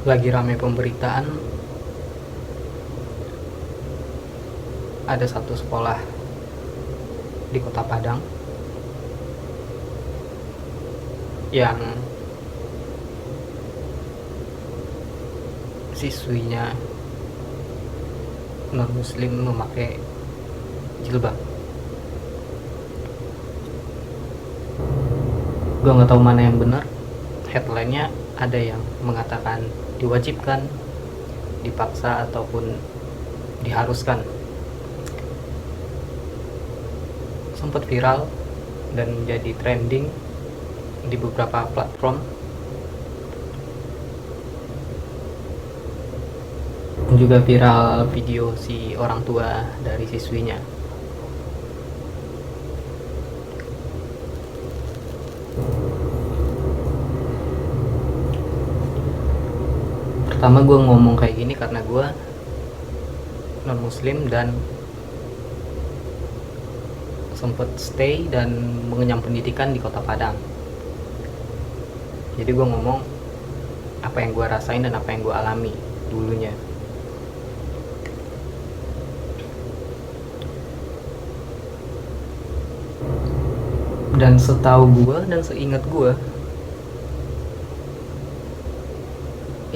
Lagi rame pemberitaan, ada satu sekolah di Kota Padang yang siswinya non muslim memakai jilbab. Gue nggak tahu mana yang benar. Headline-nya ada yang mengatakan diwajibkan, dipaksa, ataupun diharuskan. Sempat viral dan menjadi trending di beberapa platform. Juga viral video si orang tua dari siswinya. Pertama gue ngomong kayak gini karena gue non muslim dan sempet stay dan mengenyam pendidikan di Kota Padang. Jadi gue ngomong apa yang gue rasain dan apa yang gue alami dulunya. Dan setahu gue dan seingat gue,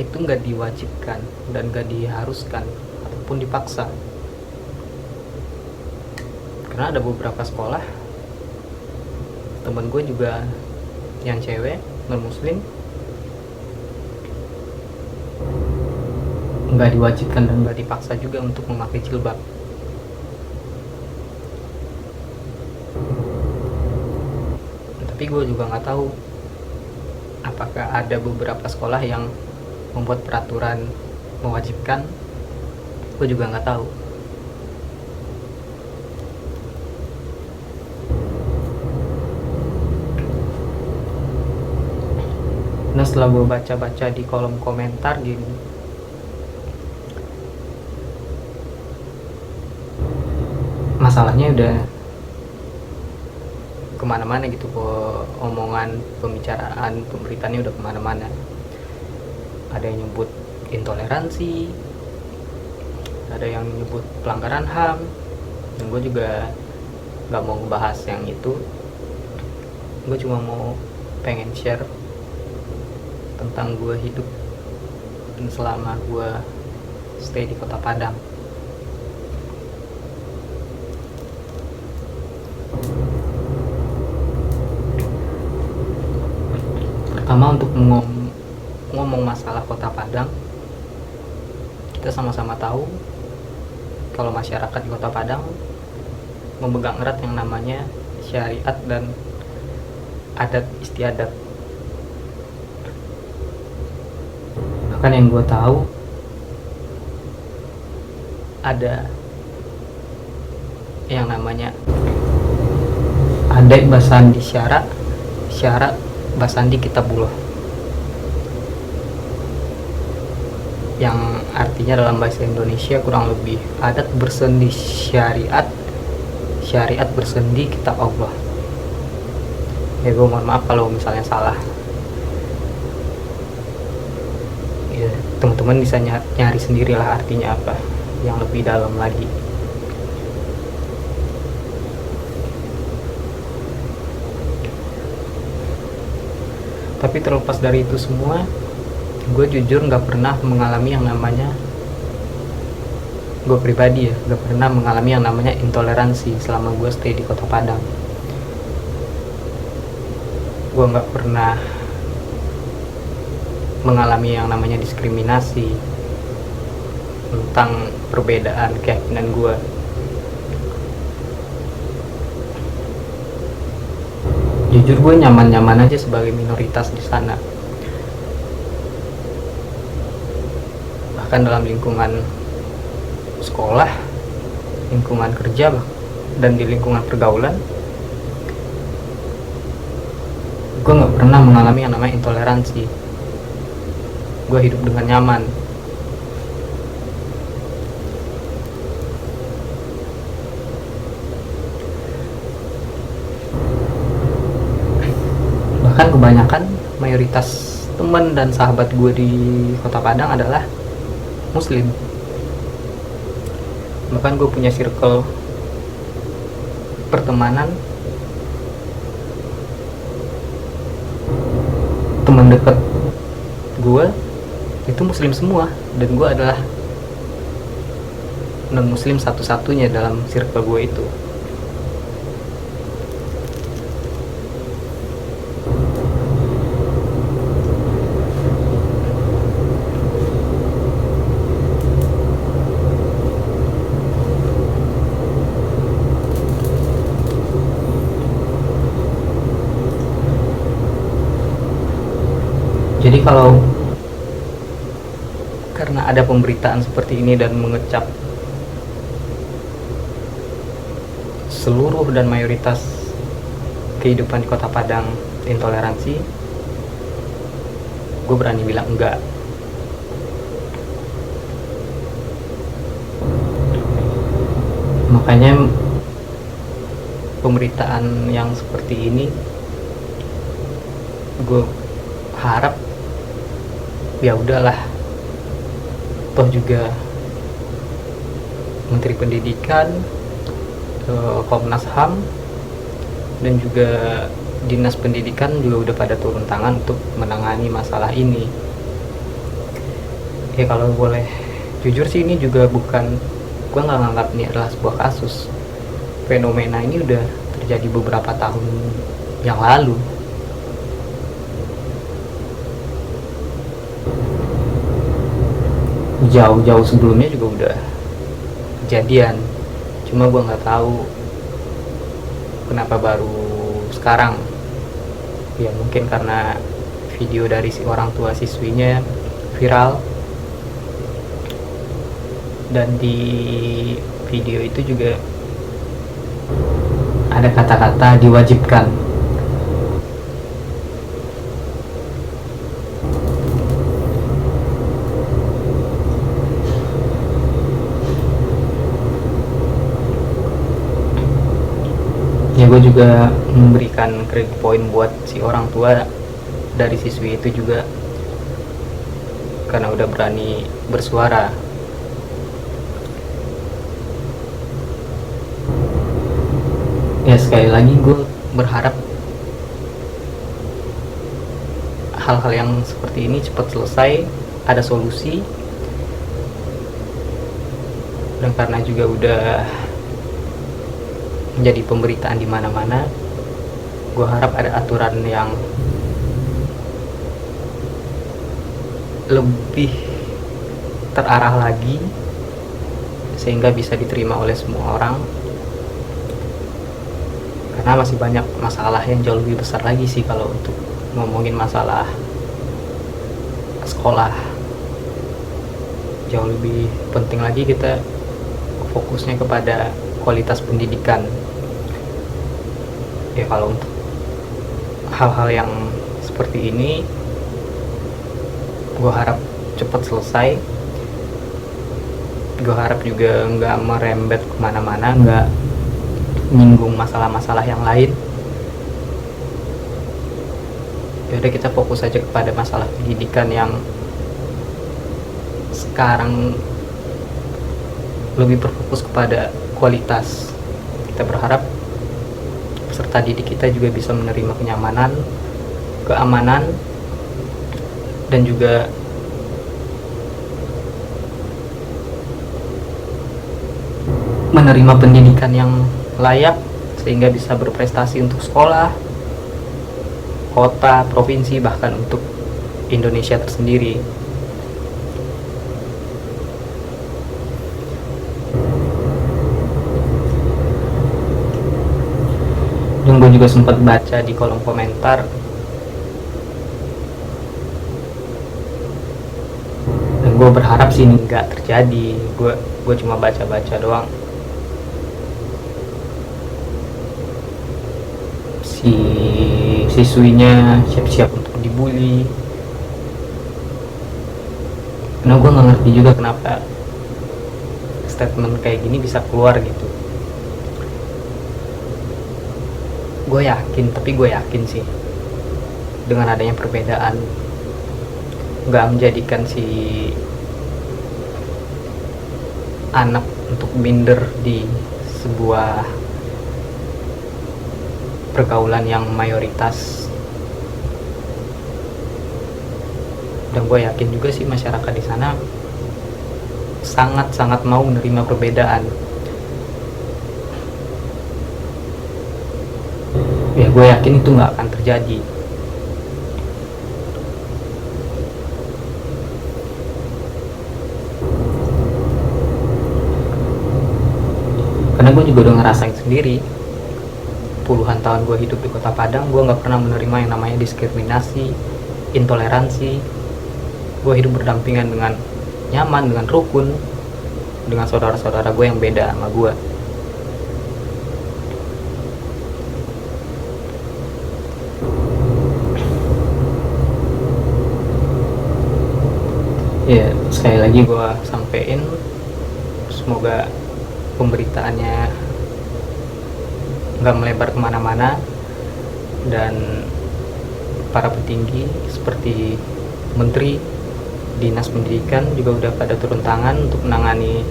itu nggak diwajibkan dan nggak diharuskan ataupun dipaksa. Karena ada beberapa sekolah, temen gue juga yang cewek non muslim, nggak diwajibkan dan nggak dipaksa juga untuk memakai jilbab. Tapi gue juga nggak tahu apakah ada beberapa sekolah yang membuat peraturan mewajibkan. Gue juga nggak tahu. Nah, setelah gue baca-baca di kolom komentar gini, masalahnya udah kemana-mana gitu. Omongan, pembicaraan, pemberitaannya udah kemana-mana. Ada yang nyebut intoleransi, ada yang nyebut pelanggaran HAM, dan gue juga gak mau ngebahas yang itu. Gue cuma mau pengen share tentang gue hidup dan selama gue stay di Kota Padang. Pertama, untuk ngomong masalah Kota Padang, kita sama-sama tahu kalau masyarakat di Kota Padang memegang erat yang namanya syariat dan adat istiadat. Bahkan yang gue tahu, ada yang namanya Adek Basandi Syara, Syara Basandi Kitabullah, yang artinya dalam bahasa Indonesia kurang lebih adat bersendi syariat, syariat bersendi kitab Allah. Ya, gue mohon maaf kalau misalnya salah. Ya, teman-teman bisa nyari sendirilah artinya apa yang lebih dalam lagi. Tapi terlepas dari itu semua, gue jujur gak pernah mengalami yang namanya, gue pribadi ya, gak pernah mengalami yang namanya intoleransi selama gue stay di Kota Padang. Gue gak pernah mengalami yang namanya diskriminasi tentang perbedaan keyakinan gue. Jujur gue nyaman-nyaman aja sebagai minoritas di sana. Bahkan dalam lingkungan sekolah, lingkungan kerja, dan di lingkungan pergaulan, gue gak pernah mengalami yang namanya intoleransi. Gue hidup dengan nyaman. Bahkan kebanyakan mayoritas teman dan sahabat gue di Kota Padang adalah Muslim. Bahkan gue punya circle pertemanan, teman dekat gue itu Muslim semua, dan gue adalah non Muslim satu-satunya dalam circle gue itu. Jadi kalau karena ada pemberitaan seperti ini dan mengecap seluruh dan mayoritas kehidupan di Kota Padang intoleransi, gue berani bilang enggak. Makanya pemberitaan yang seperti ini gue harap ya udahlah, toh juga Menteri Pendidikan, Komnas HAM, dan juga Dinas Pendidikan juga udah pada turun tangan untuk menangani masalah ini. Ya kalau boleh jujur sih, ini juga bukan, gue nggak nganggap ini adalah sebuah kasus. Fenomena ini udah terjadi beberapa tahun yang lalu. Jauh-jauh sebelumnya juga udah kejadian, cuma gue nggak tahu kenapa baru sekarang. Ya mungkin karena video dari si orang tua siswinya viral, dan di video itu juga ada kata-kata diwajibkan. Ya gue juga memberikan credit point buat si orang tua dari siswi itu juga, karena udah berani bersuara. Ya sekali lagi gue berharap hal-hal yang seperti ini cepat selesai, ada solusi. Dan karena juga udah menjadi pemberitaan di mana-mana, gue harap ada aturan yang lebih terarah lagi sehingga bisa diterima oleh semua orang, karena masih banyak masalah yang jauh lebih besar lagi sih kalau untuk ngomongin masalah sekolah. Jauh lebih penting lagi kita fokusnya kepada kualitas pendidikan. Ya kalau untuk hal-hal yang seperti ini, gue harap cepat selesai. Gue harap juga nggak merembet kemana-mana, nggak nyinggung masalah-masalah yang lain. Ya udah, kita fokus aja kepada masalah pendidikan yang sekarang lebih berfokus kepada kualitas. Kita berharap peserta didik kita juga bisa menerima kenyamanan, keamanan, dan juga menerima pendidikan yang layak sehingga bisa berprestasi untuk sekolah, kota, provinsi, bahkan untuk Indonesia tersendiri. Dan gue juga sempat baca di kolom komentar, dan gue berharap sih ini nggak terjadi. Gue cuma baca-baca doang. Si siswinya siap-siap untuk dibully. Karena gue nggak ngerti juga kenapa statement kayak gini bisa keluar gitu. Gue yakin sih dengan adanya perbedaan nggak menjadikan si anak untuk minder di sebuah pergaulan yang mayoritas. Dan gue yakin juga sih masyarakat di sana sangat-sangat mau menerima perbedaan. Ya gue yakin itu nggak akan terjadi. Karena gue juga udah ngerasain sendiri, puluhan tahun gue hidup di kota Padang, gue nggak pernah menerima yang namanya diskriminasi, intoleransi. Gue hidup berdampingan dengan nyaman, dengan rukun, dengan saudara-saudara gue yang beda sama gue. Ya sekali lagi gue sampein, semoga pemberitaannya nggak melebar kemana-mana, dan para petinggi seperti menteri, dinas pendidikan juga udah pada turun tangan untuk menangani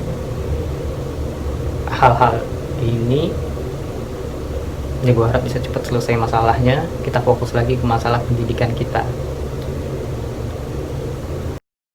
hal-hal ini. Ya gue harap bisa cepat selesai masalahnya, kita fokus lagi ke masalah pendidikan kita.